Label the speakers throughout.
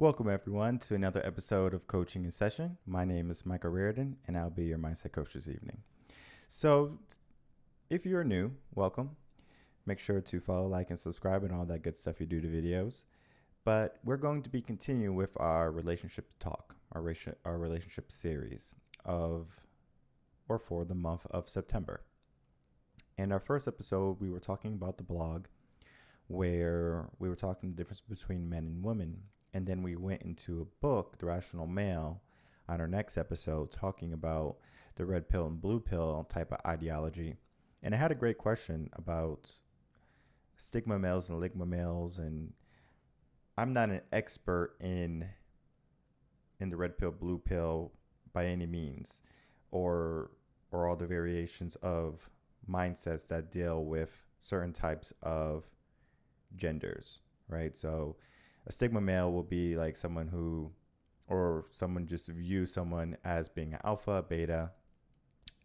Speaker 1: Welcome, everyone, to another episode of Coaching in Session. My name is Michael Reardon, and I'll be your mindset coach this evening. So, if you're new, welcome. Make sure to follow, like, and subscribe, and all that good stuff you do to videos. But we're going to be continuing with our relationship talk, our relationship series for the month of September. In our first episode, we were talking about the blog, where we were talking the difference between men and women. And then we went into a book, The Rational Male, on our next episode, talking about the red pill and blue pill type of ideology. And I had a great question about stigma males and ligma males. And I'm not an expert in the red pill, blue pill by any means, or all the variations of mindsets that deal with certain types of genders, right? So a stigma male will be like someone just views someone as being alpha, beta,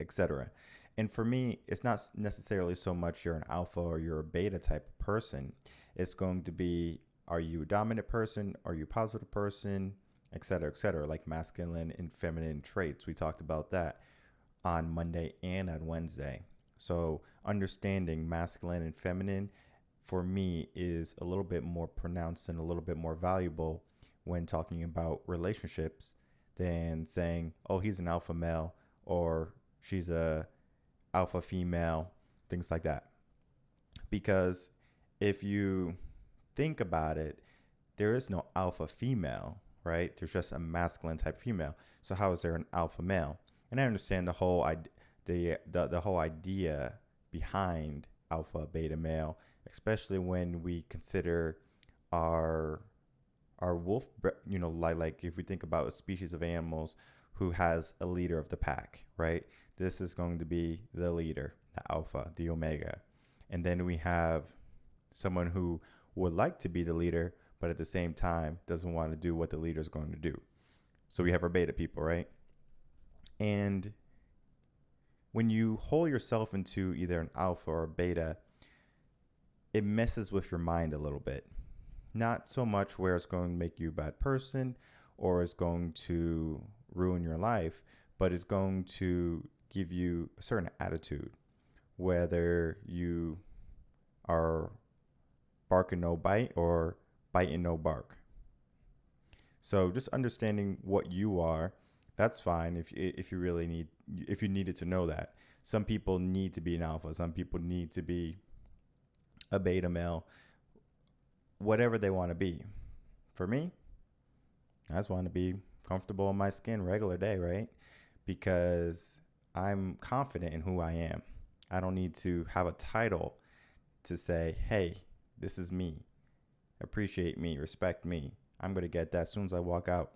Speaker 1: etc. And for me, it's not necessarily so much you're an alpha or you're a beta type of person. It's going to be, are you a dominant person? Are you a positive person? Etc., like masculine and feminine traits. We talked about that on Monday and on Wednesday. So understanding masculine and feminine for me is a little bit more pronounced and a little bit more valuable when talking about relationships than saying, oh, he's an alpha male or she's a alpha female, things like that. Because if you think about it, there is no alpha female, right? There's just a masculine type female. So how is there an alpha male? And I understand the whole idea behind alpha, beta male, especially when we consider our wolf, like if we think about a species of animals who has a leader of the pack, right? This is going to be the leader, the alpha, the omega. And then we have someone who would like to be the leader, but at the same time doesn't want to do what the leader is going to do. So we have our beta people, right? And when you hold yourself into either an alpha or a beta, it messes with your mind a little bit. Not so much where it's going to make you a bad person or it's going to ruin your life, but it's going to give you a certain attitude, whether you are bark and no bite or bite and no bark. So just understanding what you are, that's fine if you needed to know that. Some people need to be an alpha. Some people need to be a beta male, whatever they want to be. For me, I just want to be comfortable in my skin regular day, right? Because I'm confident in who I am. I don't need to have a title to say, hey, this is me. Appreciate me, respect me. I'm going to get that as soon as I walk out.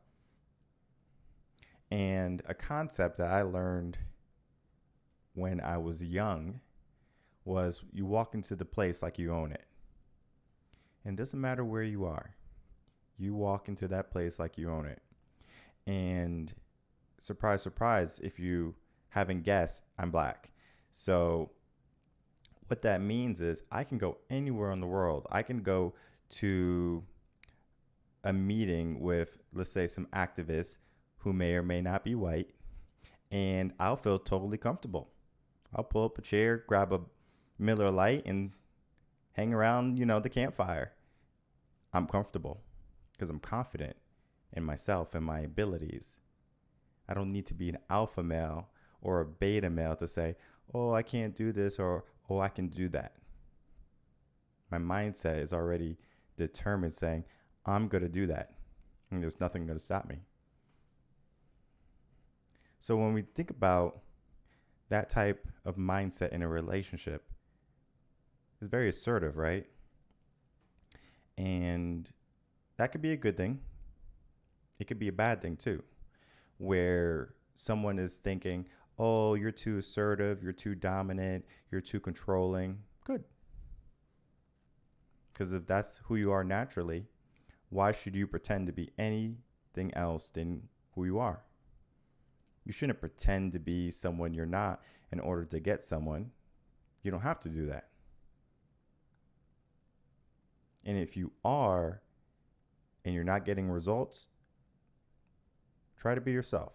Speaker 1: And a concept that I learned when I was young was you walk into the place like you own it. And it doesn't matter where you are. You walk into that place like you own it. And surprise, surprise, if you haven't guessed, I'm black. So what that means is I can go anywhere in the world. I can go to a meeting with, let's say, some activists who may or may not be white, and I'll feel totally comfortable. I'll pull up a chair, grab a Miller Lite, and hang around, the campfire. I'm comfortable because I'm confident in myself and my abilities. I don't need to be an alpha male or a beta male to say, oh, I can't do this, or, oh, I can do that. My mindset is already determined saying, I'm going to do that. And there's nothing going to stop me. So when we think about that type of mindset in a relationship, it's very assertive, right? And that could be a good thing. It could be a bad thing too, where someone is thinking, oh, you're too assertive, you're too dominant, you're too controlling. Good. Because if that's who you are naturally, why should you pretend to be anything else than who you are? You shouldn't pretend to be someone you're not in order to get someone. You don't have to do that. And if you are and you're not getting results, try to be yourself.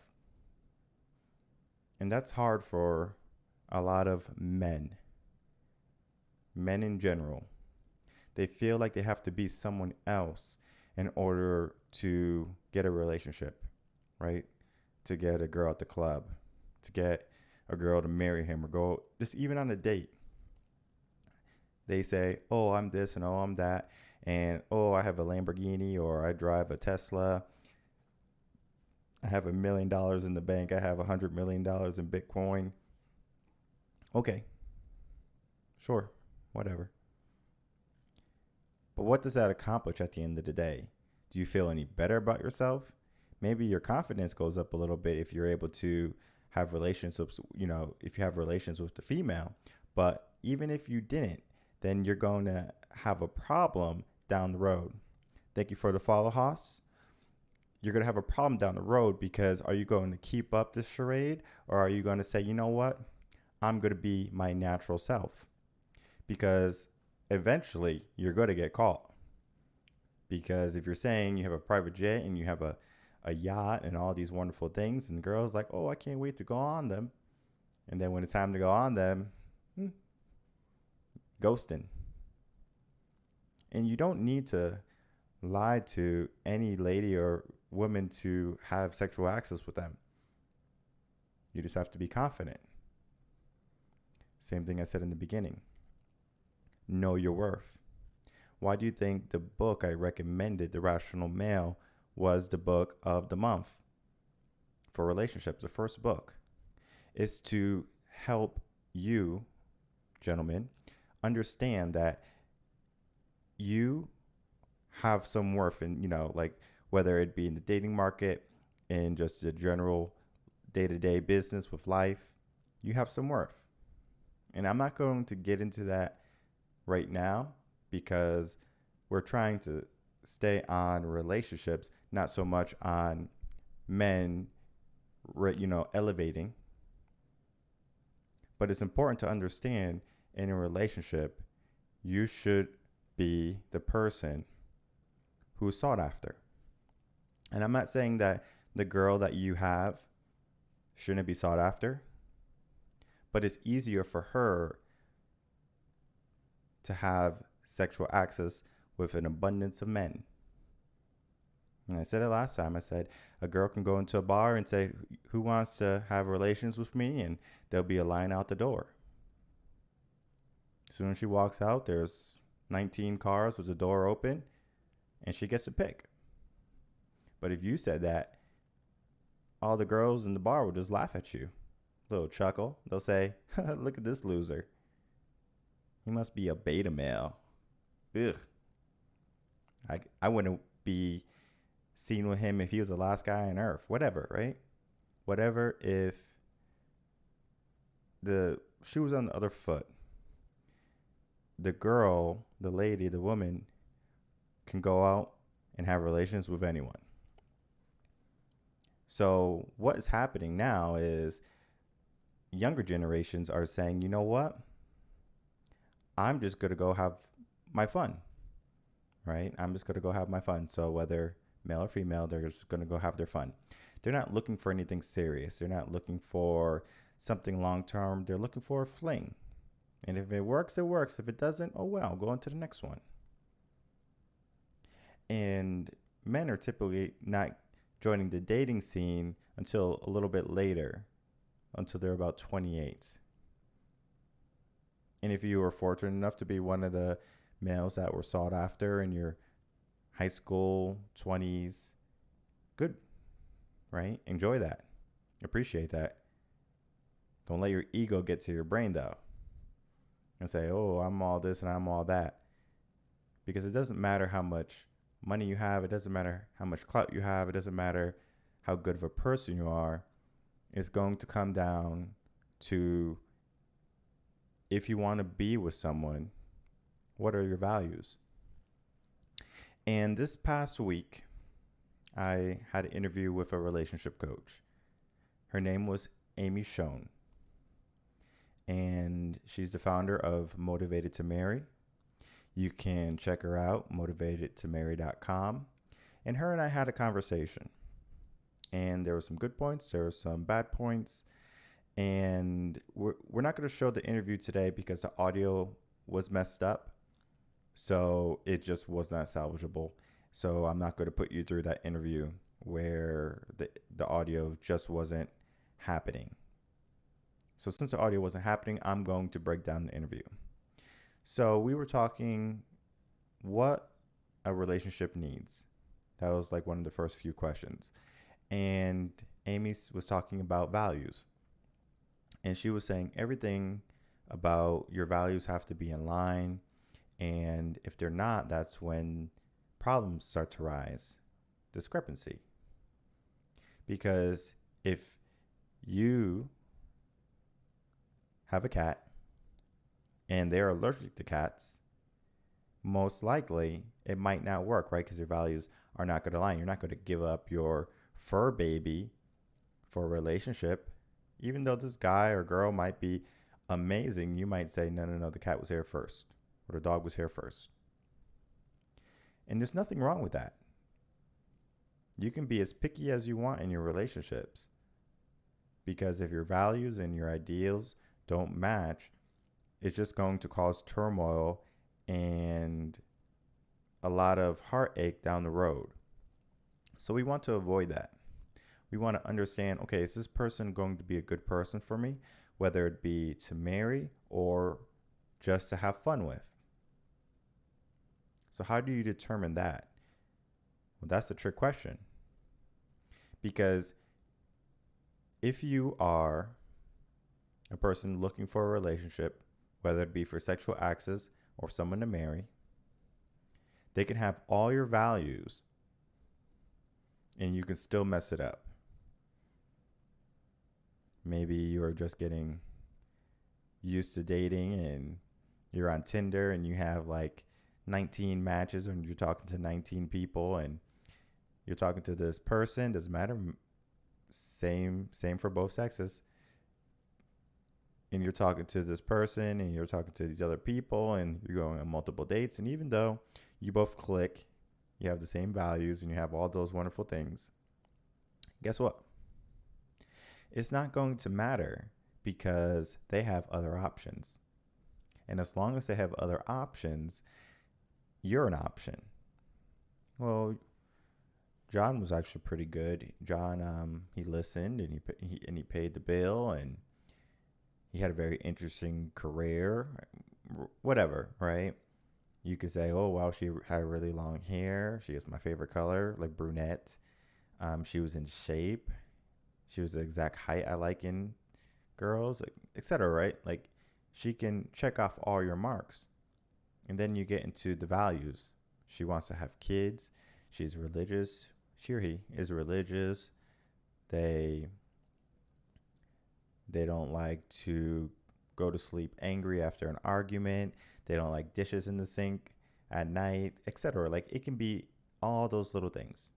Speaker 1: And that's hard for a lot of men in general. They feel like they have to be someone else in order to get a relationship, right? To get a girl at the club, to get a girl to marry him, or go just even on a date. They say, oh, I'm this and oh, I'm that. And oh, I have a Lamborghini, or I drive a Tesla. I have $1 million in the bank. I have $100 million in Bitcoin. Okay. Sure. Whatever. But what does that accomplish at the end of the day? Do you feel any better about yourself? Maybe your confidence goes up a little bit if you're able to have relationships, if you have relations with the female. But even if you didn't, then you're going to have a problem down the road. Thank you for the follow, Haas. You're going to have a problem down the road, because are you going to keep up this charade, or are you going to say, you know what? I'm going to be my natural self? Because eventually you're going to get caught. Because if you're saying you have a private jet and you have a yacht and all these wonderful things, and girls like, oh, I can't wait to go on them. And then when it's time to go on them, ghosting. And you don't need to lie to any lady or woman to have sexual access with them. You just have to be confident. Same thing I said in the beginning. Know your worth. Why do you think the book I recommended, The Rational Male, was the book of the month for relationships? The first book is to help you, gentlemen, understand that you have some worth in, like whether it be in the dating market, in just the general day-to-day business with life, you have some worth. And I'm not going to get into that right now, because we're trying to stay on relationships, not so much on men, elevating. But it's important to understand, in a relationship, you should be the person who's sought after. And I'm not saying that the girl that you have shouldn't be sought after, but it's easier for her to have sexual access with an abundance of men. And I said it last time. I said a girl can go into a bar and say, who wants to have relations with me? And there'll be a line out the door. As soon as she walks out, there's 19 cars with the door open, and she gets to pick. But if you said that, all the girls in the bar would just laugh at you. Little chuckle. They'll say, look at this loser. He must be a beta male. Ugh. I wouldn't be seen with him if he was the last guy on earth. Whatever, right? Whatever if the shoe was on the other foot. The girl, the lady, the woman can go out and have relations with anyone. So what is happening now is younger generations are saying, you know what? I'm just going to go have my fun, right? I'm just going to go have my fun. So whether male or female, they're just going to go have their fun. They're not looking for anything serious. They're not looking for something long-term. They're looking for a fling. And if it works, it works. If it doesn't, oh well, go on to the next one. And men are typically not joining the dating scene until a little bit later, until they're about 28. And if you were fortunate enough to be one of the males that were sought after in your high school 20s, good, right? Enjoy that. Appreciate that. Don't let your ego get to your brain, though, and say, oh, I'm all this and I'm all that. Because it doesn't matter how much money you have. It doesn't matter how much clout you have. It doesn't matter how good of a person you are. It's going to come down to, if you want to be with someone, what are your values? And this past week, I had an interview with a relationship coach. Her name was Amy Schoen. And she's the founder of Motivated to Marry. You can check her out, motivatedtomarry.com. And her and I had a conversation. And there were some good points, there were some bad points. And we're not going to show the interview today because the audio was messed up. So it just was not salvageable. So I'm not going to put you through that interview where the audio just wasn't happening. So since the audio wasn't happening, I'm going to break down the interview. So we were talking what a relationship needs. That was like one of the first few questions. And Amy was talking about values. And she was saying everything about your values have to be in line. And if they're not, that's when problems start to rise. Discrepancy. Because if you have a cat and they're allergic to cats, most likely it might not work, right? Because your values are not going to align. You're not going to give up your fur baby for a relationship. Even though this guy or girl might be amazing, you might say, no, the cat was here first, or the dog was here first. And there's nothing wrong with that. You can be as picky as you want in your relationships. Because if your values and your ideals don't match, it's just going to cause turmoil and a lot of heartache down the road. So we want to avoid that. We want to understand, okay, is this person going to be a good person for me, whether it be to marry or just to have fun with? So how do you determine that? Well, that's the trick question. Because if you are a person looking for a relationship, whether it be for sexual access or someone to marry, they can have all your values and you can still mess it up. Maybe you're just getting used to dating and you're on Tinder and you have like 19 matches and you're talking to 19 people and you're talking to this person, doesn't matter, same for both sexes. And you're talking to this person and you're talking to these other people and you're going on multiple dates. And even though you both click, you have the same values and you have all those wonderful things, guess what? It's not going to matter because they have other options. And as long as they have other options, you're an option. Well, John was actually pretty good. John, he listened and he paid the bill and he had a very interesting career, whatever, right? You could say, oh, wow, she had really long hair. She is my favorite color, like brunette. She was in shape. She was the exact height I like in girls, etc., right? Like she can check off all your marks. And then you get into the values. She wants to have kids. She's religious. She or he is religious. They don't like to go to sleep angry after an argument. They don't like dishes in the sink at night, etc. Like it can be all those little things.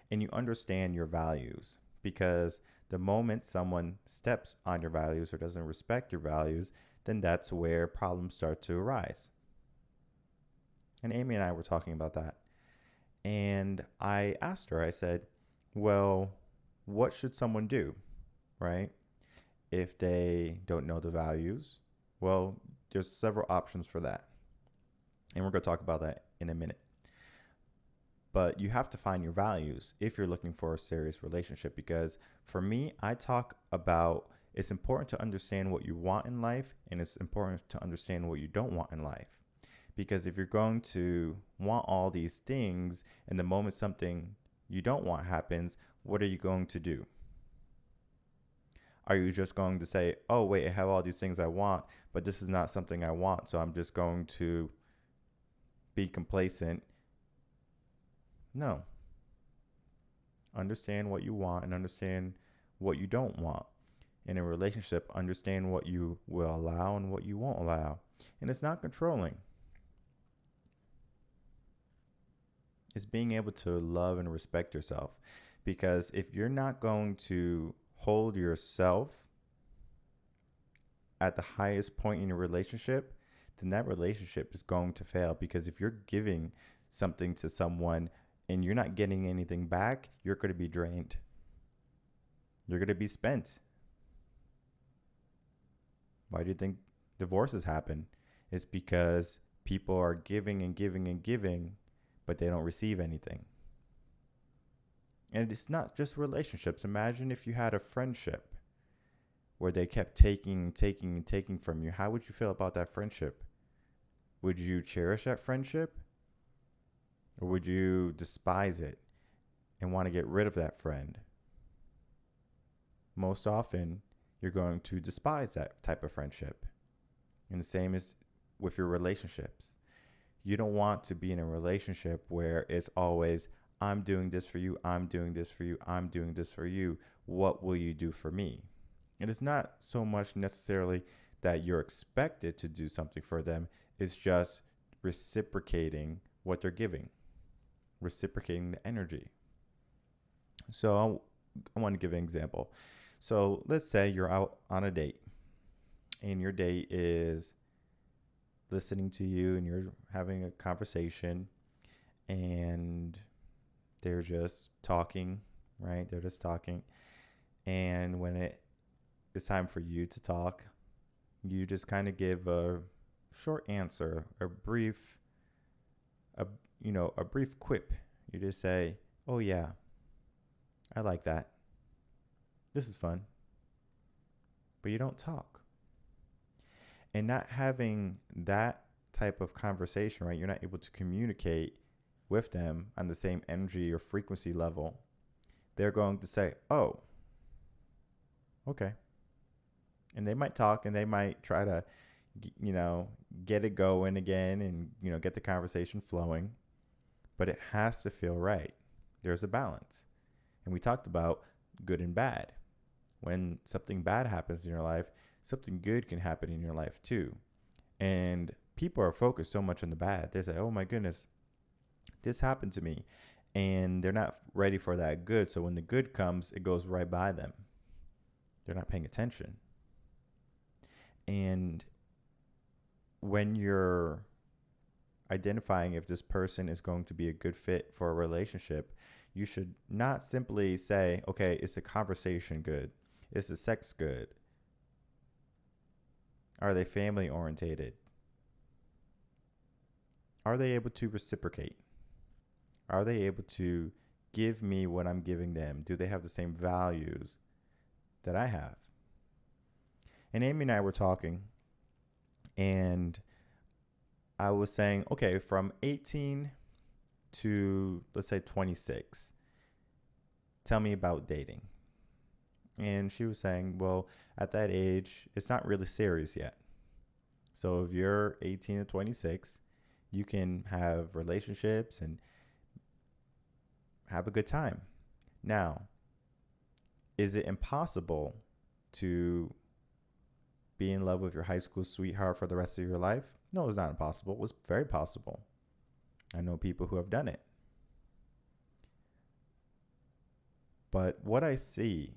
Speaker 1: And you understand your values because the moment someone steps on your values or doesn't respect your values, then that's where problems start to arise. And Amy and I were talking about that. And I asked her, I said, well, what should someone do, right? If they don't know the values, well, there's several options for that. And we're going to talk about that in a minute. But you have to find your values if you're looking for a serious relationship. Because for me, I talk about it's important to understand what you want in life and it's important to understand what you don't want in life. Because if you're going to want all these things and the moment something you don't want happens, what are you going to do? Are you just going to say, oh, wait, I have all these things I want, but this is not something I want, so I'm just going to be complacent? No. Understand what you want and understand what you don't want. In a relationship, understand what you will allow and what you won't allow. And it's not controlling. It's being able to love and respect yourself. Because if you're not going to hold yourself at the highest point in your relationship, then that relationship is going to fail. Because if you're giving something to someone and you're not getting anything back, you're going to be drained. You're going to be spent. Why do you think divorces happen? It's because people are giving and giving and giving, but they don't receive anything. And it's not just relationships. Imagine if you had a friendship where they kept taking and taking and taking from you. How would you feel about that friendship? Would you cherish that friendship? Or would you despise it and want to get rid of that friend? Most often, you're going to despise that type of friendship. And the same is with your relationships. You don't want to be in a relationship where it's always, I'm doing this for you, I'm doing this for you, I'm doing this for you. What will you do for me? And it's not so much necessarily that you're expected to do something for them. It's just reciprocating what they're giving, reciprocating the energy. So I want to give an example. So let's say you're out on a date and your date is listening to you and you're having a conversation and they're just talking, right? They're just talking. And when it's time for you to talk, you just kind of give a short answer, a brief quip. You just say, "Oh yeah, I like that. This is fun." But you don't talk. And not having that type of conversation, right? You're not able to communicate with them on the same energy or frequency level. They're going to say, "Oh, okay." And they might talk and they might try to, get it going again and, get the conversation flowing. But it has to feel right. There's a balance. And we talked about good and bad. When something bad happens in your life, something good can happen in your life too. And people are focused so much on the bad. They say, "Oh my goodness, this happened to me." And they're not ready for that good. So when the good comes, it goes right by them. They're not paying attention. And when you're identifying if this person is going to be a good fit for a relationship, you should not simply say, "Okay, is the conversation good? Is the sex good? Are they family orientated? Are they able to reciprocate? Are they able to give me what I'm giving them? Do they have the same values that I have?" And Amy and I were talking, and I was saying, okay, from 18 to, let's say, 26, tell me about dating. And she was saying, well, at that age, it's not really serious yet. So if you're 18 to 26, you can have relationships and have a good time. Now, is it impossible to be in love with your high school sweetheart for the rest of your life? No, it's not impossible. It was very possible. I know people who have done it. But what I see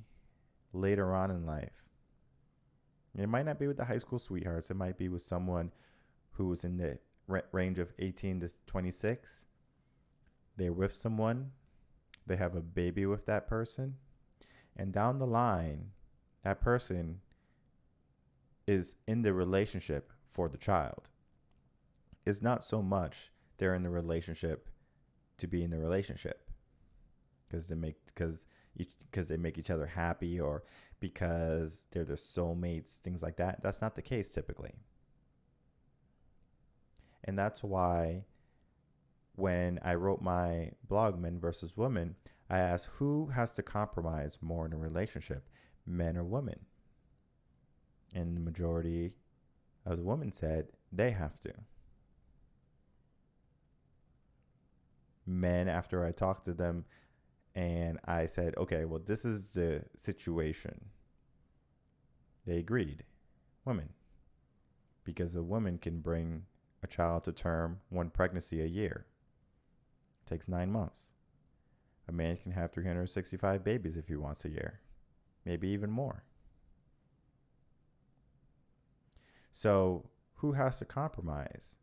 Speaker 1: later on in life, it might not be with the high school sweethearts. It might be with someone who was in the range of 18 to 26. They're with someone. They have a baby with that person. And down the line, that person is in the relationship for the child. It's not so much they're in the relationship to be in the relationship because they make each other happy or because they're their soulmates, things like that. That's not the case typically. And that's why when I wrote my blog, Men versus Women, I asked who has to compromise more in a relationship, men or women? And the majority of the women said they have to. Men, after I talked to them and I said, okay, well, this is the situation, they agreed. Women. Because a woman can bring a child to term, one pregnancy a year. It takes 9 months. A man can have 365 babies if he wants a year, maybe even more. So who has to compromise?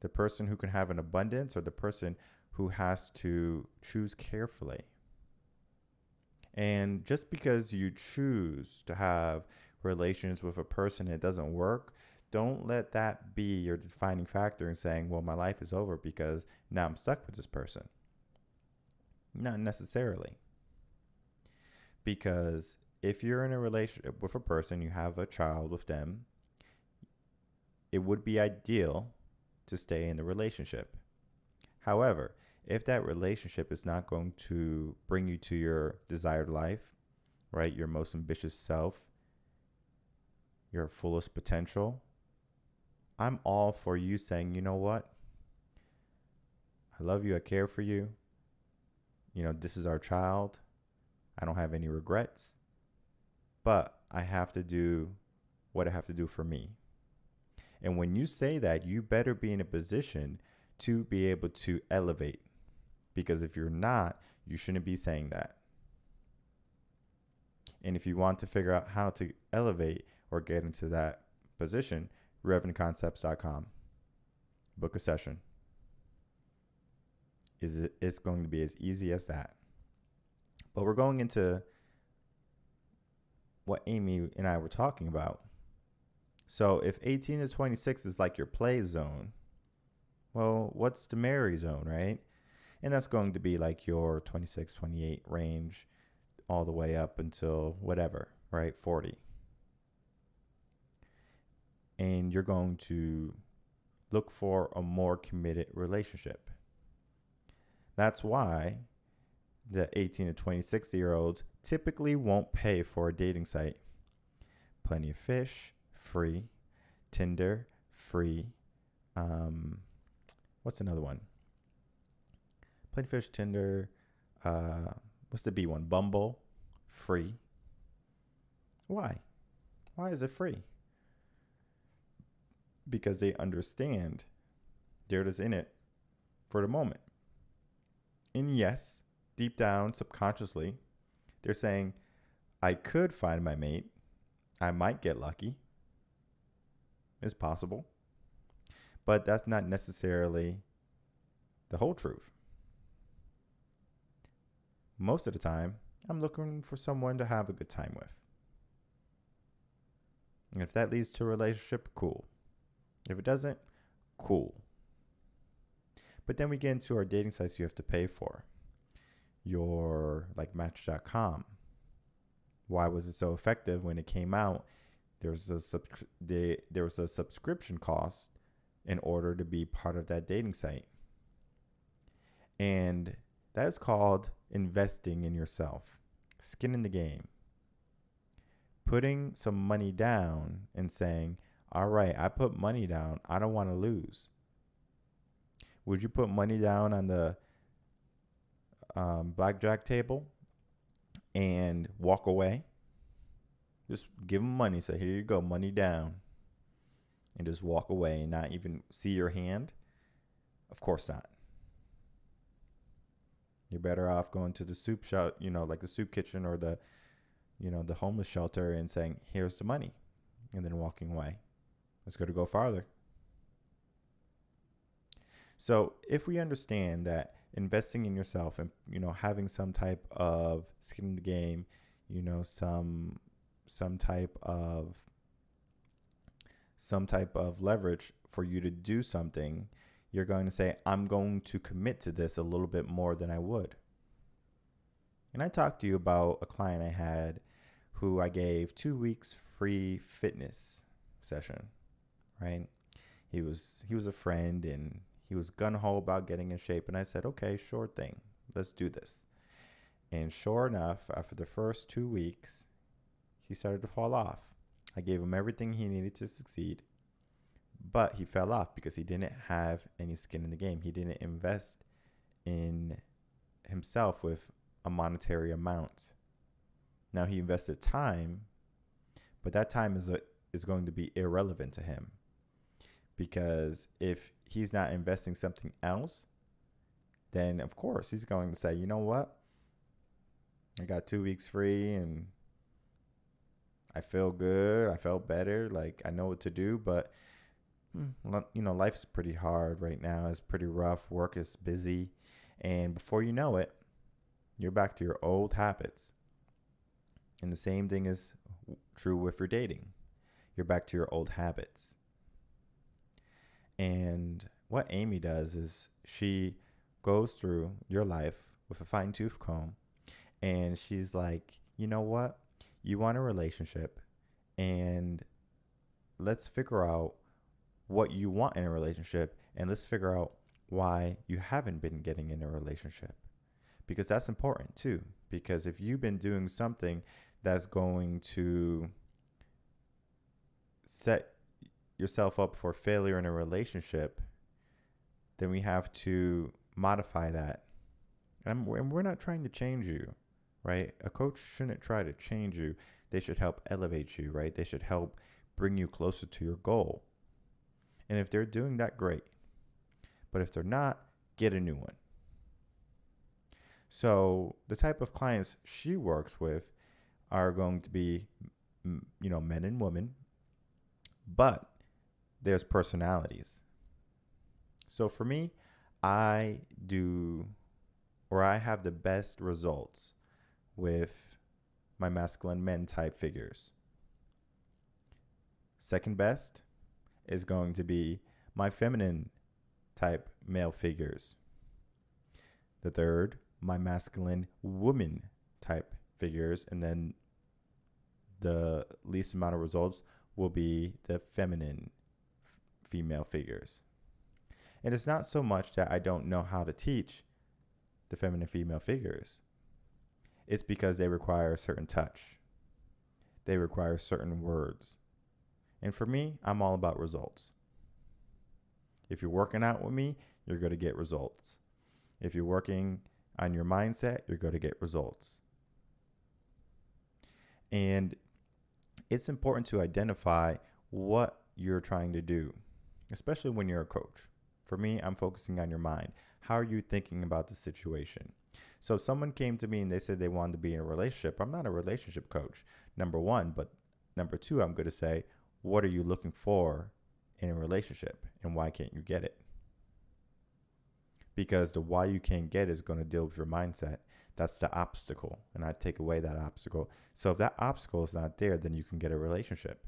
Speaker 1: The person who can have an abundance or the person who has to choose carefully. And just because you choose to have relations with a person and it doesn't work, don't let that be your defining factor in saying, well, my life is over because now I'm stuck with this person. Not necessarily. Because if you're in a relationship with a person, you have a child with them, it would be ideal to stay in the relationship. However, if that relationship is not going to bring you to your desired life, right, your most ambitious self, your fullest potential, I'm all for you saying, you know what? I love you. I care for you. You know, this is our child. I don't have any regrets, but I have to do what I have to do for me. And when you say that, you better be in a position to be able to elevate. Because if you're not, you shouldn't be saying that. And if you want to figure out how to elevate or get into that position, revenantconcepts.com. Book a session. It's going to be as easy as that. But we're going into what Amy and I were talking about. So if 18 to 26 is like your play zone, well, what's the marry zone, right? And that's going to be like your 26, 28 range all the way up until whatever, right? 40. And you're going to look for a more committed relationship. That's why the 18 to 26-year-olds typically won't pay for a dating site. Plenty of Fish, free. Tinder, free. What's another one? Plenty of Fish, Tinder. What's the B one? Bumble, free. Why? Why is it free? Because they understand they're just in it for the moment. And yes, deep down, subconsciously, they're saying, I could find my mate. I might get lucky. It's possible. But that's not necessarily the whole truth. Most of the time, I'm looking for someone to have a good time with. And if that leads to a relationship, cool. If it doesn't, cool. But then we get into our dating sites you have to pay for. Your, like Match.com. Why was it so effective when it came out? There was a subscription cost in order to be part of that dating site. And that is called investing in yourself. Skin in the game. Putting some money down and saying, all right, I put money down. I don't want to lose. Would you put money down on the blackjack table and walk away? Just give them money. Say, here you go, money down. And just walk away and not even see your hand? Of course not. You're better off going to the soup shop, like the soup kitchen or the homeless shelter and saying, here's the money. And then walking away. Let's go farther. So if we understand that investing in yourself and, having some type of skin in the game, some type of leverage for you to do something, you're going to say, I'm going to commit to this a little bit more than I would. And I talked to you about a client I had who I gave 2 weeks free fitness session, right? He was a friend and he was gung-ho about getting in shape. And I said, okay, sure thing. Let's do this. And sure enough, after the first 2 weeks, he started to fall off. I gave him everything he needed to succeed, but he fell off because he didn't have any skin in the game. He didn't invest in himself with a monetary amount. Now he invested time, but that time is going to be irrelevant to him, because if he's not investing something else, then of course he's going to say, you know what? I got 2 weeks free and I feel good. I felt better. Like I know what to do, but life's pretty hard right now. It's pretty rough. Work is busy. And before you know it, you're back to your old habits. And the same thing is true with your dating. You're back to your old habits. And what Amy does is she goes through your life with a fine-tooth comb, and she's like, you know what? You want a relationship, and let's figure out what you want in a relationship, and let's figure out why you haven't been getting in a relationship. Because that's important too. Because if you've been doing something that's going to set yourself up for failure in a relationship, then we have to modify that. And we're not trying to change you, right? A coach shouldn't try to change you. They should help elevate you, right? They should help bring you closer to your goal. And if they're doing that, great. But if they're not, get a new one. So the type of clients she works with are going to be, men and women, but there's personalities. So for me, I have the best results with my masculine men type figures. Second best is going to be my feminine type male figures. The third, my masculine woman type figures. And then the least amount of results will be the feminine female figures. And it's not so much that I don't know how to teach the feminine female figures. It's because they require a certain touch. They require certain words. And for me, I'm all about results. If you're working out with me, you're going to get results. If you're working on your mindset, you're going to get results. And it's important to identify what you're trying to do, especially when you're a coach. For me, I'm focusing on your mind. How are you thinking about the situation? So if someone came to me and they said they wanted to be in a relationship, I'm not a relationship coach, number one. But number two, I'm going to say, what are you looking for in a relationship and why can't you get it? Because the why you can't get is going to deal with your mindset. That's the obstacle. And I take away that obstacle. So if that obstacle is not there, then you can get a relationship.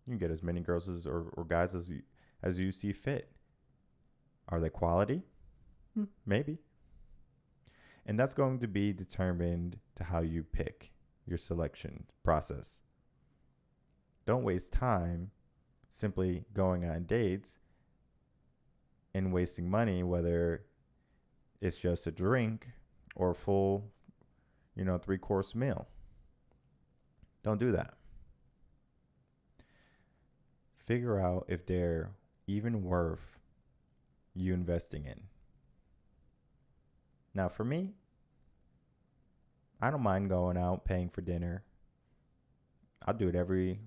Speaker 1: You can get as many girls or guys as you see fit. Are they quality? Maybe. And that's going to be determined to how you pick your selection process. Don't waste time simply going on dates and wasting money, whether it's just a drink or a full, 3-course meal. Don't do that. Figure out if they're even worth you investing in. Now, for me, I don't mind going out, paying for dinner. I'll do it every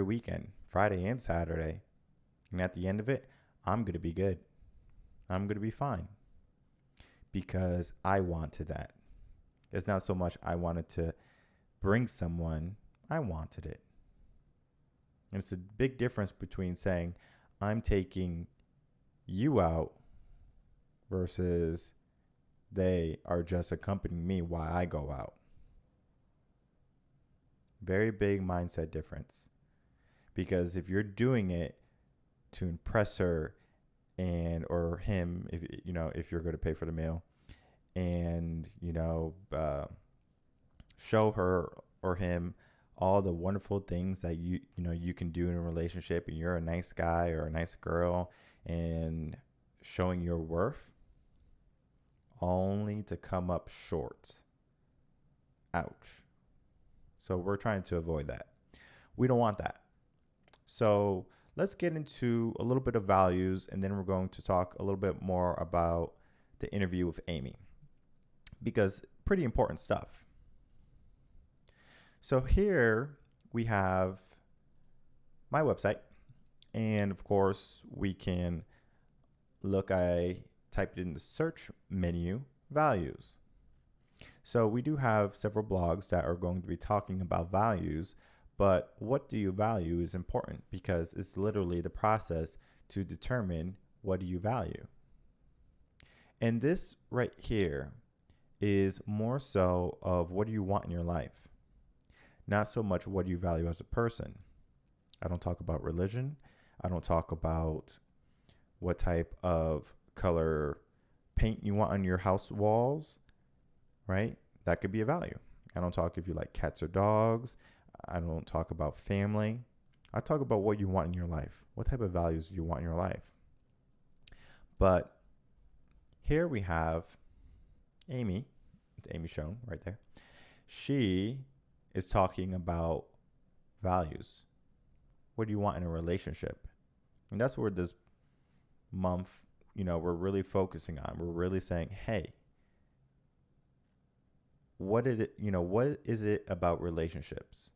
Speaker 1: weekend, Friday and Saturday. And at the end of it, I'm going to be good. I'm going to be fine. Because I wanted that. It's not so much I wanted to bring someone, I wanted it. And it's a big difference between saying, I'm taking you out versus they are just accompanying me while I go out. Very big mindset difference. Because if you're doing it to impress her or him, if you're going to pay for the meal, and show her or him all the wonderful things that you can do in a relationship, and you're a nice guy or a nice girl, and showing your worth, only to come up short. Ouch. So we're trying to avoid that. We don't want that. So let's get into a little bit of values, and then we're going to talk a little bit more about the interview with Amy, because pretty important stuff. So here we have my website, and of course we can look. I typed in the search menu values. So we do have several blogs that are going to be talking about values, but what do you value is important, because it's literally the process to determine what do you value. And this right here is more so of what do you want in your life, not so much what do you value as a person. I don't talk about religion. I don't talk about what type of color paint you want on your house walls, right? That could be a value. I don't talk if you like cats or dogs. I don't talk about family. I talk about what you want in your life. What type of values do you want in your life? But here we have Amy. It's Amy Schoen right there. She is talking about values. What do you want in a relationship? And that's where this month, we're really focusing on. We're really saying, hey, what is it about relationships?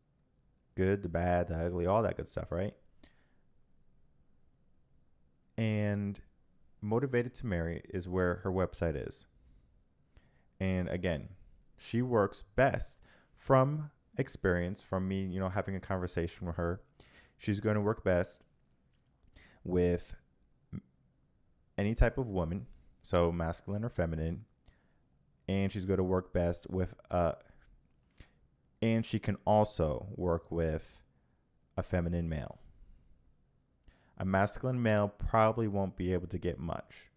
Speaker 1: Good, the bad, the ugly, all that good stuff, right? And Motivated to Marry is where her website is. And again, she works best from experience, from me, having a conversation with her. She's going to work best with any type of woman, so masculine or feminine. And she's going to work best with, and she can also work with a feminine male. A masculine male probably won't be able to get much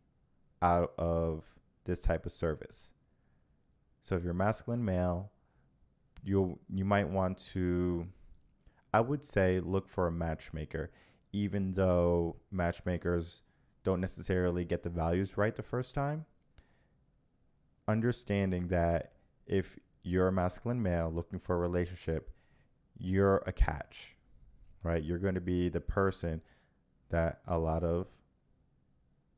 Speaker 1: out of this type of service. So if you're a masculine male, you might want to, I would say, look for a matchmaker, even though matchmakers don't necessarily get the values right the first time. Understanding that if you're a masculine male looking for a relationship, you're a catch, right? You're going to be the person that a lot of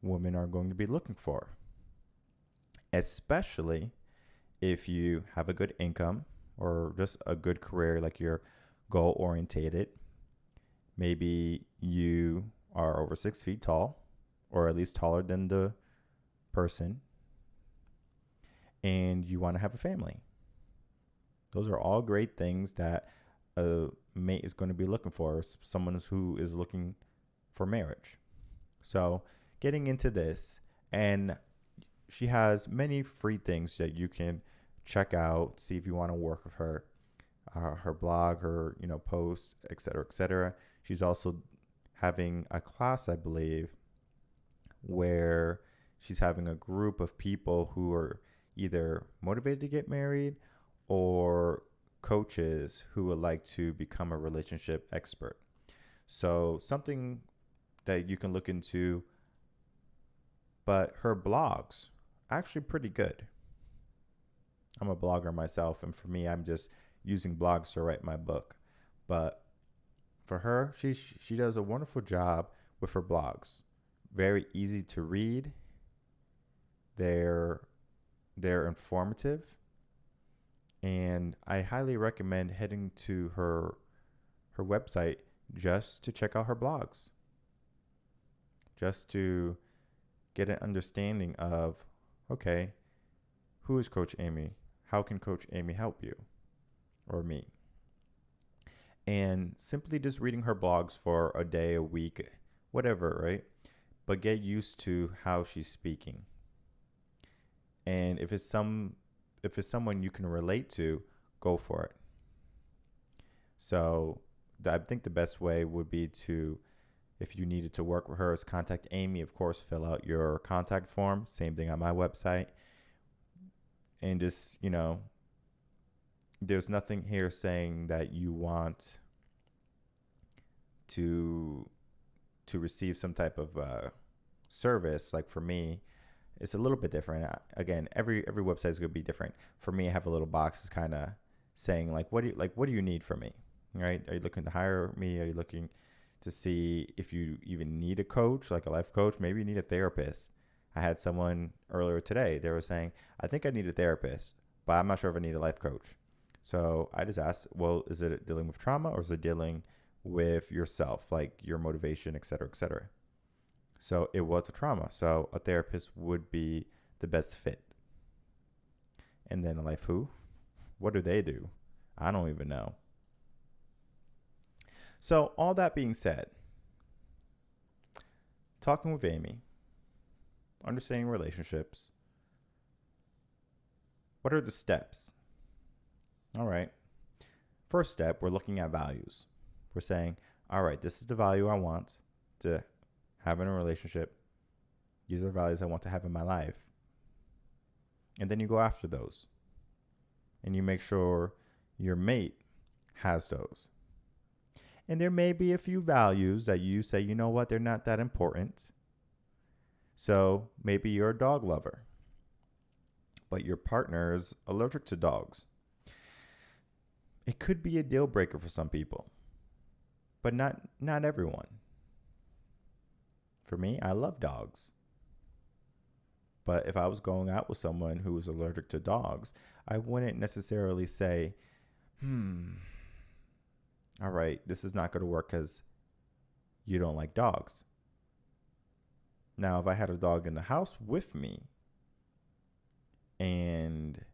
Speaker 1: women are going to be looking for, especially if you have a good income or just a good career, like you're goal orientated. Maybe you are over 6 feet tall, or at least taller than the person, and you want to have a family. Those are all great things that a mate is going to be looking for, someone who is looking for marriage. So getting into this, and she has many free things that you can check out, see if you want to work with her, her blog, her posts, etc., etc. She's also having a class, I believe, where she's having a group of people who are either motivated to get married or coaches who would like to become a relationship expert. So something that you can look into. But her blogs actually pretty good. I'm a blogger myself, and for me, I'm just using blogs to write my book. But for her, she does a wonderful job with her blogs. Very easy to read. They're informative, and I highly recommend heading to her website just to check out her blogs, just to get an understanding of, okay, who is Coach Amy? How can Coach Amy help you or me? And simply just reading her blogs for a day, a week, whatever, right? But get used to how she's speaking. And if it's someone you can relate to, go for it. So I think the best way would be to, if you needed to work with her, is contact Amy. Of course, fill out your contact form. Same thing on my website. And just, there's nothing here saying that you want to receive some type of service. Like for me, it's a little bit different. Again, every website is going to be different. For me, I have a little box kind of saying like, what do you need from me? Right? Are you looking to hire me? Are you looking to see if you even need a coach, like a life coach? Maybe you need a therapist. I had someone earlier today, they were saying, I think I need a therapist, but I'm not sure if I need a life coach. So I just asked, well, is it dealing with trauma or is it dealing with yourself, like your motivation, et cetera, et cetera? So it was a trauma. So a therapist would be the best fit. And then a life who? What do they do? I don't even know. So all that being said, talking with Amy, understanding relationships, what are the steps? All right. First step, we're looking at values. We're saying, all right, this is the value I want to have in a relationship. These are the values I want to have in my life. And then you go after those. And you make sure your mate has those. And there may be a few values that you say, you know what, they're not that important. So maybe you're a dog lover, but your partner's allergic to dogs. It could be a deal breaker for some people, but not everyone. For me, I love dogs. But if I was going out with someone who was allergic to dogs, I wouldn't necessarily say, all right, this is not going to work because you don't like dogs. Now, if I had a dog in the house with me, and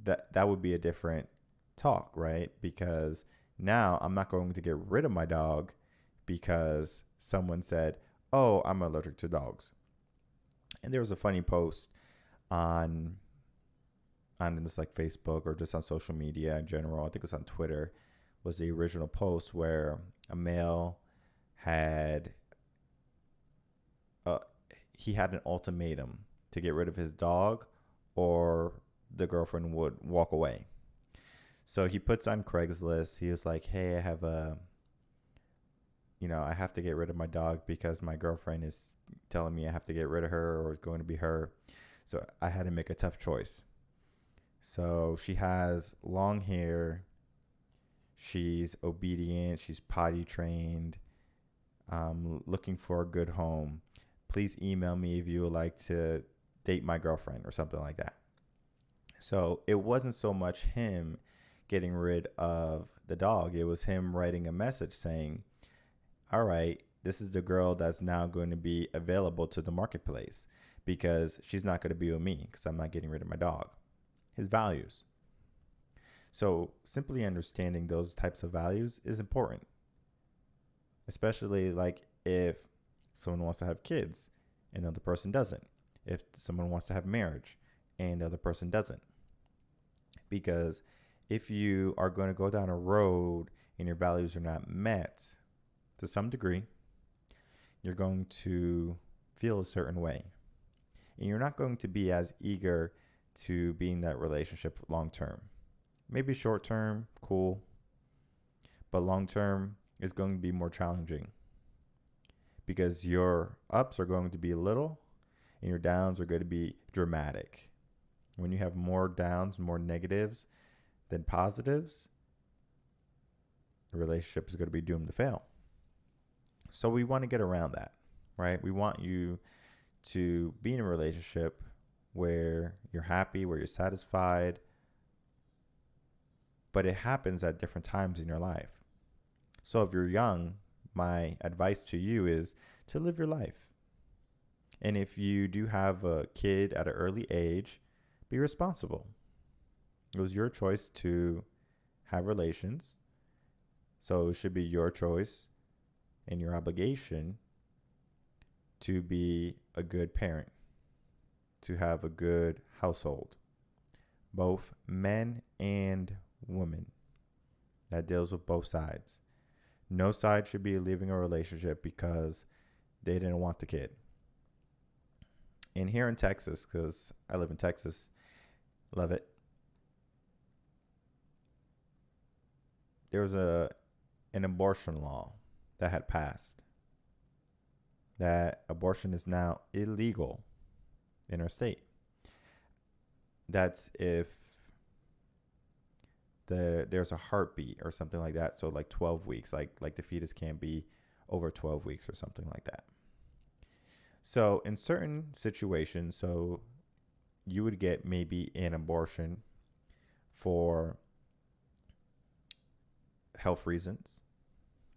Speaker 1: that would be a different talk, right? Because now I'm not going to get rid of my dog because someone said, oh, I'm allergic to dogs. And there was a funny post on this like Facebook or just on social media in general. I think it was on Twitter, was the original post where a male had he had an ultimatum to get rid of his dog or the girlfriend would walk away. So he puts on Craigslist. He was like, hey, I have I have to get rid of my dog because my girlfriend is telling me I have to get rid of her or it's going to be her. So I had to make a tough choice. So she has long hair. She's obedient. She's potty trained. Looking for a good home. Please email me if you would like to date my girlfriend or something like that. So it wasn't so much him getting rid of the dog. It was him writing a message saying, all right, this is the girl that's now going to be available to the marketplace because she's not going to be with me because I'm not getting rid of my dog. His values. So simply understanding those types of values is important, especially like if someone wants to have kids and the other person doesn't. If someone wants to have marriage and the other person doesn't. Because if you are going to go down a road and your values are not met to some degree, you're going to feel a certain way. And you're not going to be as eager to be in that relationship long term. Maybe short term, cool. But long term is going to be more challenging. Because your ups are going to be little and your downs are going to be dramatic. When you have more downs, more negatives than positives, the relationship is going to be doomed to fail. So we want to get around that, right? We want you to be in a relationship where you're happy, where you're satisfied, but it happens at different times in your life. So if you're young, my advice to you is to live your life. And if you do have a kid at an early age, be responsible. It was your choice to have relations. So it should be your choice and your obligation to be a good parent, to have a good household, both men and women. That deals with both sides. No side should be leaving a relationship because they didn't want the kid. And here in Texas, because I live in Texas, love it. There was an abortion law that had passed. That abortion is now illegal in our state. That's if there's a heartbeat or something like that. So like 12 weeks, like the fetus can't be over 12 weeks or something like that. So in certain situations, so you would get maybe an abortion for health reasons,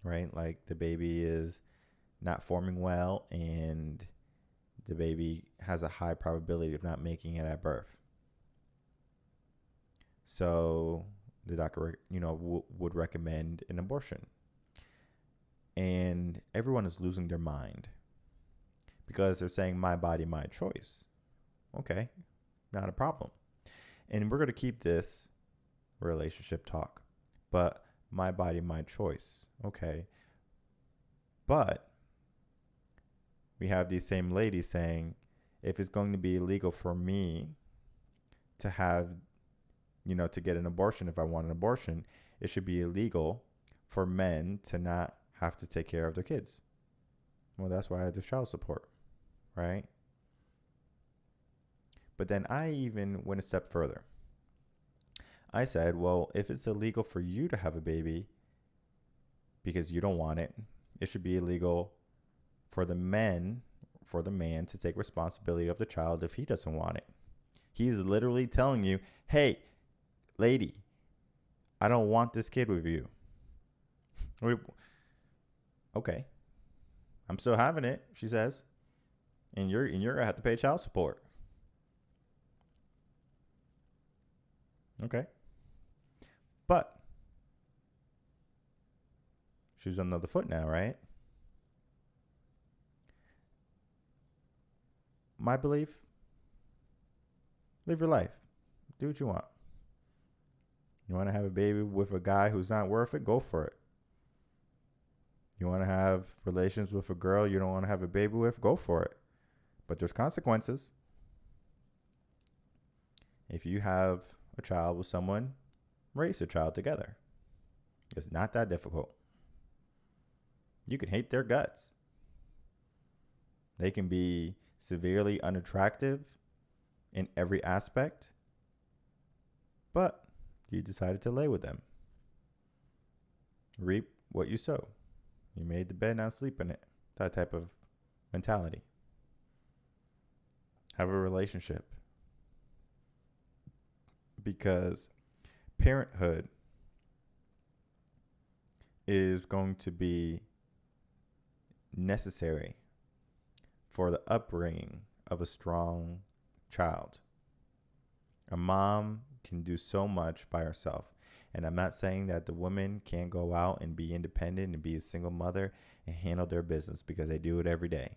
Speaker 1: right? Like the baby is not forming well and the baby has a high probability of not making it at birth. So the doctor, would recommend an abortion. And everyone is losing their mind because they're saying my body, my choice. Okay, not a problem. and we're going to keep this relationship talk, but my body, my choice. Okay. But we have these same ladies saying, if it's going to be illegal for me to have, to get an abortion, if I want an abortion, it should be illegal for men to not have to take care of their kids. Well, that's why I have the child support, right? But then I even went a step further. I said, well, if it's illegal for you to have a baby because you don't want it, it should be illegal for the man to take responsibility of the child if he doesn't want it. He's literally telling you, hey, lady, I don't want this kid with you. Okay. I'm still having it, she says. And you're gonna have to pay child support. Okay. But she's on the other foot now, right? My belief, live your life. Do what you want. You want to have a baby with a guy who's not worth it? Go for it. You want to have relations with a girl you don't want to have a baby with? Go for it. But there's consequences. If you have a child with someone, raise a child together. It's not that difficult. You can hate their guts. They can be severely unattractive in every aspect, but you decided to lay with them. Reap what you sow. You made the bed, now sleep in it. That type of mentality. Have a relationship. Because parenthood is going to be necessary for the upbringing of a strong child. A mom can do so much by herself. And I'm not saying that the women can't go out and be independent and be a single mother and handle their business, because they do it every day.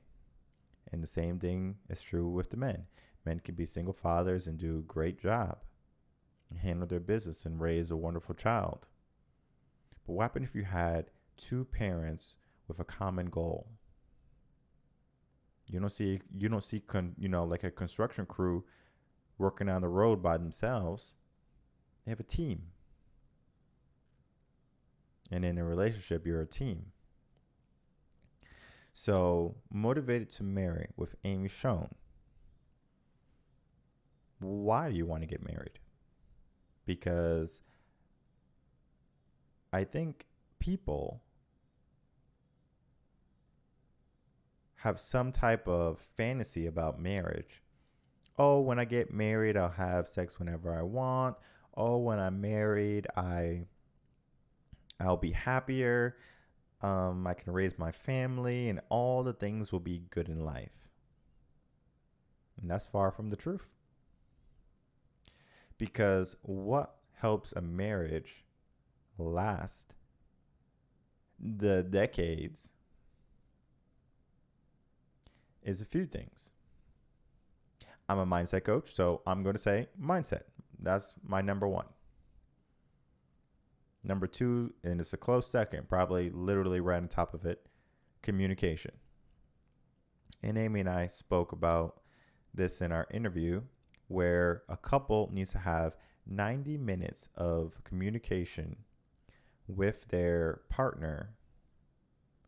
Speaker 1: And the same thing is true with the men. Men can be single fathers and do a great job, and handle their business and raise a wonderful child. But what happened if you had two parents with a common goal? You don't see like a construction crew working on the road by themselves. They have a team. And in a relationship, you're a team. So, Motivated to Marry with Amy Schoen. Why do you want to get married? Because I think people have some type of fantasy about marriage. Oh, when I get married, I'll have sex whenever I want. Oh, when I'm married, I'll be happier. I can raise my family, and all the things will be good in life. And that's far from the truth. Because what helps a marriage last the decades is a few things. I'm a mindset coach, so I'm going to say mindset. That's my number one. Number two, and it's a close second, probably literally right on top of it, communication. And Amy and I spoke about this in our interview, where a couple needs to have 90 minutes of communication with their partner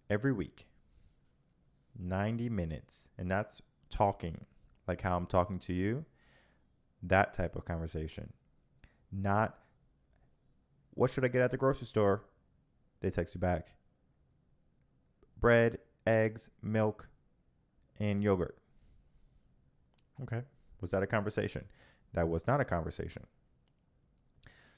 Speaker 1: every week. 90 minutes. And that's talking, like how I'm talking to you. That type of conversation. Not, what should I get at the grocery store? They text you back. Bread, eggs, milk, and yogurt. Okay. Was that a conversation? That was not a conversation.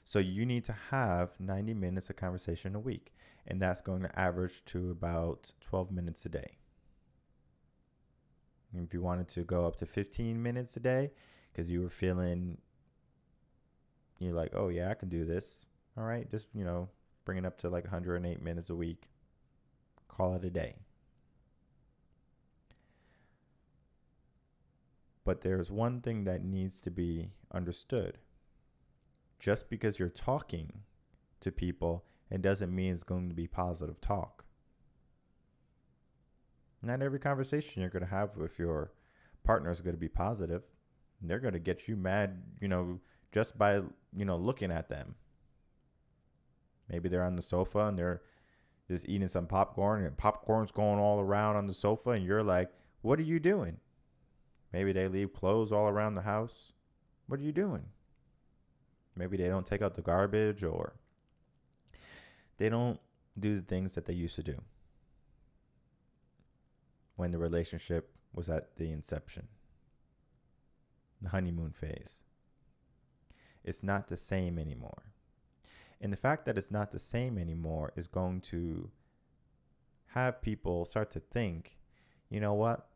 Speaker 1: So you need to have 90 minutes of conversation a week. And that's going to average to about 12 minutes a day. And if you wanted to go up to 15 minutes a day, because you were feeling, you're like, oh yeah, I can do this. All right, just, bring it up to like 108 minutes a week. Call it a day. But there's one thing that needs to be understood. Just because you're talking to people, it doesn't mean it's going to be positive talk. Not every conversation you're going to have with your partner is going to be positive. They're going to get you mad, just by, looking at them. Maybe they're on the sofa and they're just eating some popcorn, and popcorn's going all around on the sofa, and you're like, what are you doing? Maybe they leave clothes all around the house. What are you doing? Maybe they don't take out the garbage, or they don't do the things that they used to do when the relationship was at the inception, the honeymoon phase. It's not the same anymore. And the fact that it's not the same anymore is going to have people start to think, you know what?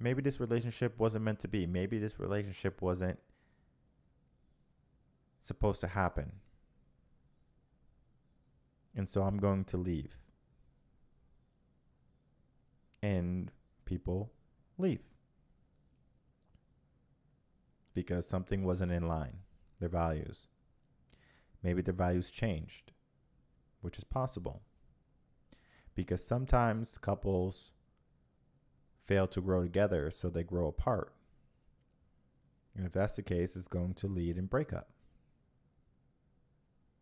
Speaker 1: Maybe this relationship wasn't meant to be. Maybe this relationship wasn't supposed to happen. And so I'm going to leave. And people leave because something wasn't in line, their values. Maybe their values changed, which is possible. Because sometimes couples fail to grow together, so they grow apart. And if that's the case, it's going to lead in breakup.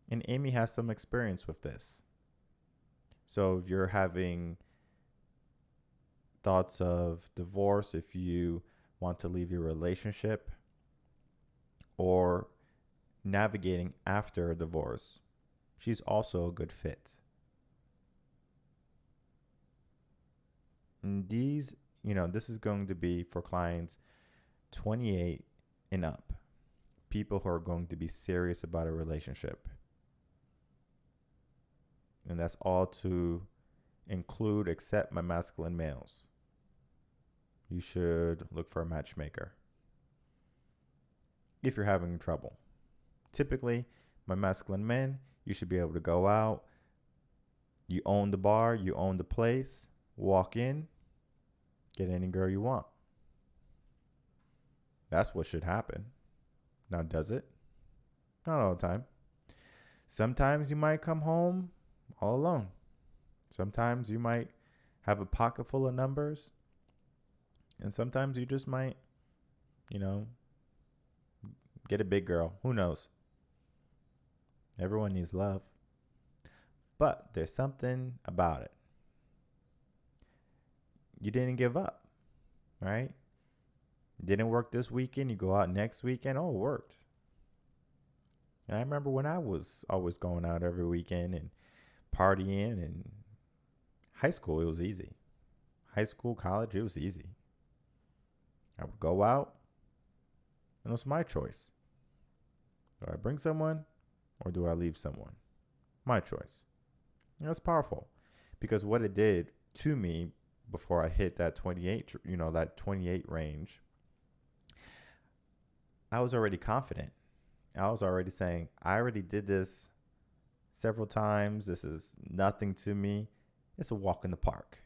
Speaker 1: And Amy has some experience with this. So if you're having thoughts of divorce, if you want to leave your relationship, or navigating after a divorce, she's also a good fit. And these, this is going to be for clients 28 and up, people who are going to be serious about a relationship. And that's all to include except my masculine males. You should look for a matchmaker if you're having trouble. Typically, my masculine men, you should be able to go out. You own the bar, you own the place, walk in, get any girl you want. That's what should happen. Now, does it? Not all the time. Sometimes you might come home all alone. Sometimes you might have a pocket full of numbers. And sometimes you just might, get a big girl. Who knows? Everyone needs love. But there's something about it. You didn't give up, right? Didn't work this weekend. You go out next weekend. Oh, it worked. And I remember when I was always going out every weekend and partying. And high school, it was easy. High school, college, it was easy. I would go out, and it was my choice. Do I bring someone or do I leave someone? My choice. And that's powerful, because what it did to me before I hit that 28, that 28 range, I was already confident. I was already saying, I already did this several times. This is nothing to me. It's a walk in the park.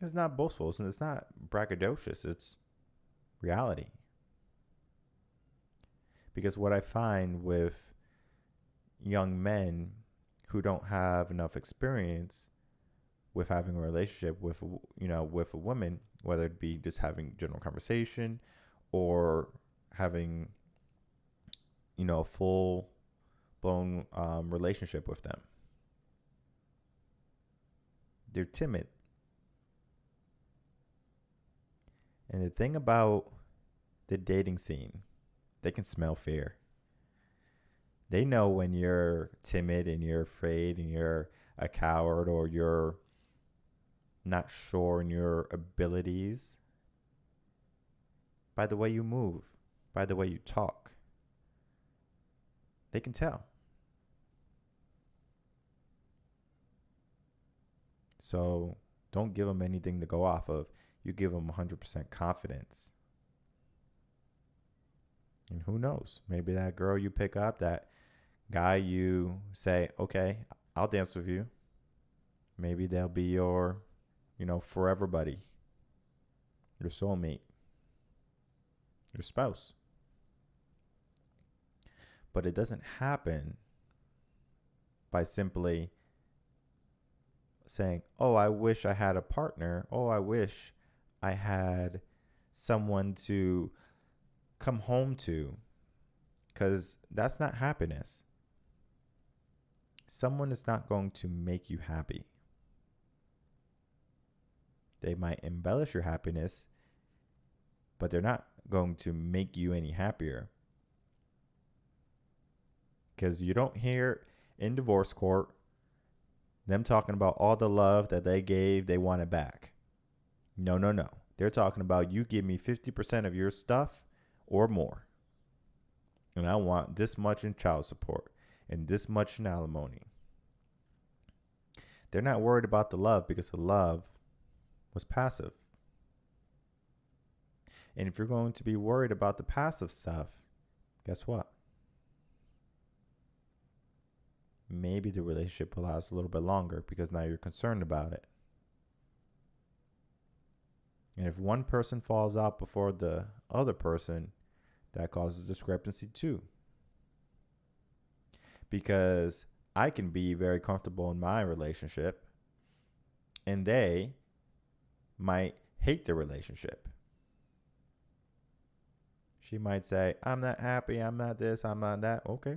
Speaker 1: It's not boastful, and it's not braggadocious. It's reality. Because what I find with young men who don't have enough experience with having a relationship with, with a woman, whether it be just having general conversation or having, a full blown relationship with them, they're timid. And the thing about the dating scene, they can smell fear. They know when you're timid and you're afraid and you're a coward, or you're not sure in your abilities, by the way you move, by the way you talk. They can tell. So don't give them anything to go off of. You give them 100% confidence. And who knows? Maybe that girl you pick up, that guy you say, okay, I'll dance with you. Maybe they'll be your, forever buddy, your soulmate, your spouse. But it doesn't happen by simply saying, oh, I wish I had a partner. Oh, I wish I had someone to come home to. Because that's not happiness. Someone is not going to make you happy. They might embellish your happiness, but they're not going to make you any happier. Because you don't hear in divorce court them talking about all the love that they gave, they want it back. No. They're talking about, you give me 50% of your stuff or more. And I want this much in child support and this much in alimony. They're not worried about the love because the love was passive. And if you're going to be worried about the passive stuff, guess what? Maybe the relationship will last a little bit longer because now you're concerned about it. And if one person falls out before the other person, that causes discrepancy too. Because I can be very comfortable in my relationship and they might hate the relationship. She might say, I'm not happy, I'm not this, I'm not that. Okay.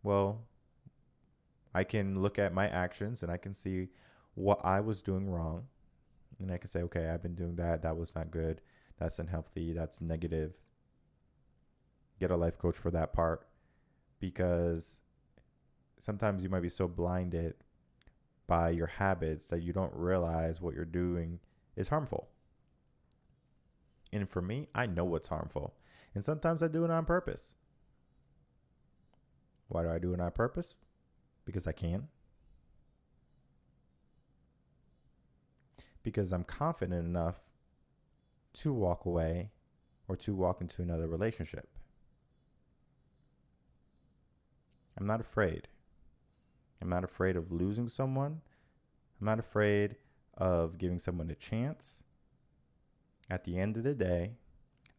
Speaker 1: Well, I can look at my actions and I can see what I was doing wrong. And I can say, okay, I've been doing that. That was not good. That's unhealthy. That's negative. Get a life coach for that part. Because sometimes you might be so blinded by your habits that you don't realize what you're doing is harmful. And for me, I know what's harmful. And sometimes I do it on purpose. Why do I do it on purpose? Because I can. Because I'm confident enough to walk away or to walk into another relationship. I'm not afraid. I'm not afraid of losing someone. I'm not afraid of giving someone a chance. At the end of the day,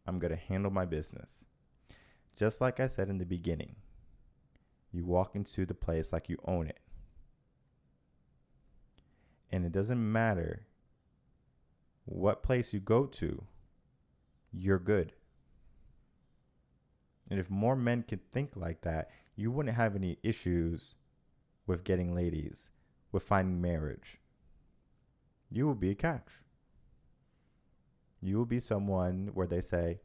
Speaker 1: I'm going to handle my business. Just like I said in the beginning, you walk into the place like you own it. And it doesn't matter what place you go to, you're good. And if more men could think like that, you wouldn't have any issues with getting ladies, with finding marriage. You will be a catch. You will be someone where they say,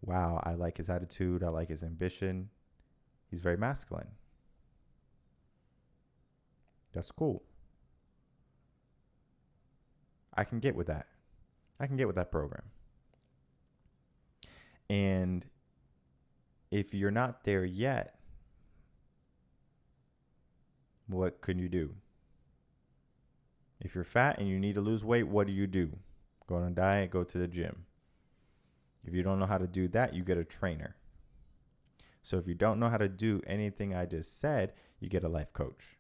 Speaker 1: wow, I like his attitude, I like his ambition. He's very masculine. That's cool. I can get with that. I can get with that program. And if you're not there yet, what can you do? If you're fat and you need to lose weight, what do? Go on a diet, go to the gym. If you don't know how to do that, you get a trainer. So if you don't know how to do anything I just said, you get a life coach.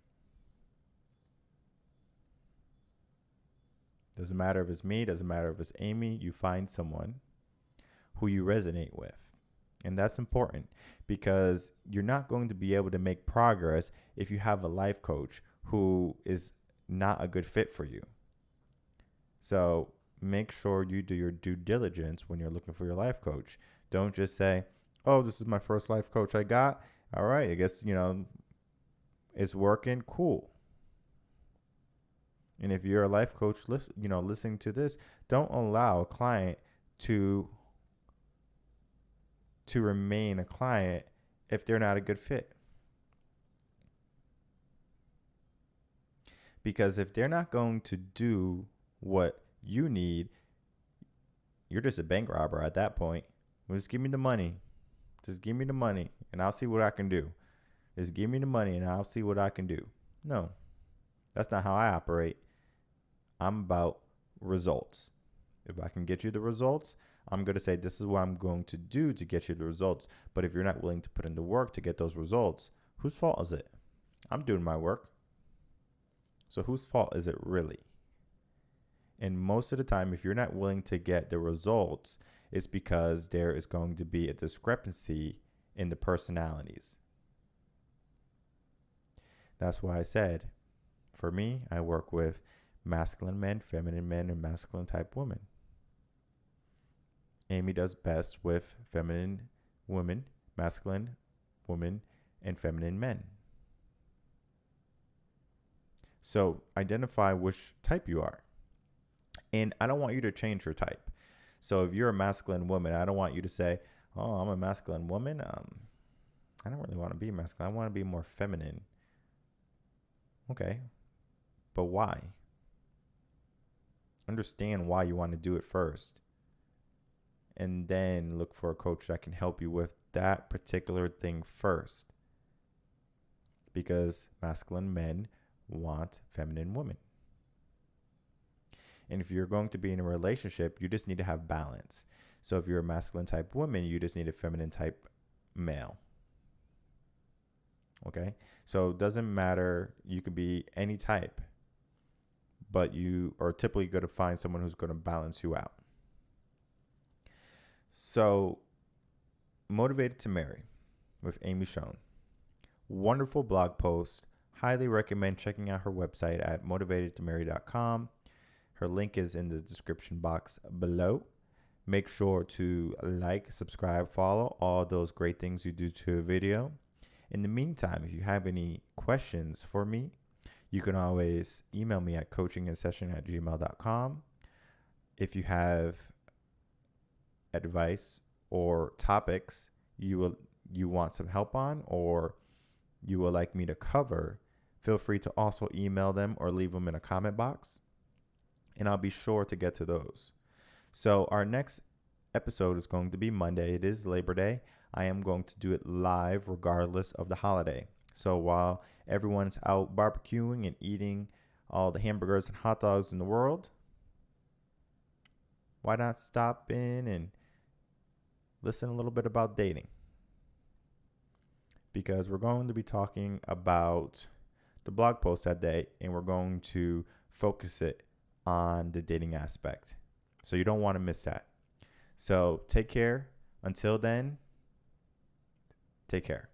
Speaker 1: Doesn't matter if it's me, doesn't matter if it's Amy, you find someone who you resonate with. And that's important because you're not going to be able to make progress if you have a life coach who is not a good fit for you. So make sure you do your due diligence when you're looking for your life coach. Don't just say, oh, this is my first life coach I got. All right, I guess, it's working. Cool. And if you're a life coach, listening to this, don't allow a client to remain a client if they're not a good fit. Because if they're not going to do what you need, you're just a bank robber at that point. Just give me the money. Just give me the money and I'll see what I can do. Just give me the money and I'll see what I can do. No, that's not how I operate. I'm about results. If I can get you the results, I'm going to say this is what I'm going to do to get you the results. But if you're not willing to put in the work to get those results, whose fault is it? I'm doing my work. So whose fault is it really? And most of the time, if you're not willing to get the results it's because there is going to be a discrepancy in the personalities. That's why I said, for me, I work with masculine men, feminine men, and masculine type women. Amy does best with feminine women, masculine women, and feminine men. So identify which type you are. And I don't want you to change your type. So if you're a masculine woman, I don't want you to say, oh, I'm a masculine woman. I don't really want to be masculine. I want to be more feminine. Okay. But why? Understand why you want to do it first. And then look for a coach that can help you with that particular thing first. Because masculine men want feminine women. And if you're going to be in a relationship, you just need to have balance. So if you're a masculine type woman, you just need a feminine type male. Okay? So it doesn't matter. You could be any type, but you are typically going to find someone who's going to balance you out. So, Motivated to Marry with Amy Schoen. Wonderful blog post. Highly recommend checking out her website at motivatedtomarry.com. Her link is in the description box below. Make sure to like, subscribe, follow all those great things you do to a video. In the meantime, if you have any questions for me, you can always email me at coachinginsession@gmail.com. If you have advice or topics you want some help on, or you would like me to cover, feel free to also email them or leave them in a comment box, and I'll be sure to get to those. So our next episode is going to be Monday. It is Labor Day. I am going to do it live regardless of the holiday. So while everyone's out barbecuing and eating all the hamburgers and hot dogs in the world, why not stop in and listen a little bit about dating? Because we're going to be talking about the blog post that day, and we're going to focus it on the dating aspect. So you don't want to miss that. So take care. Until then, take care.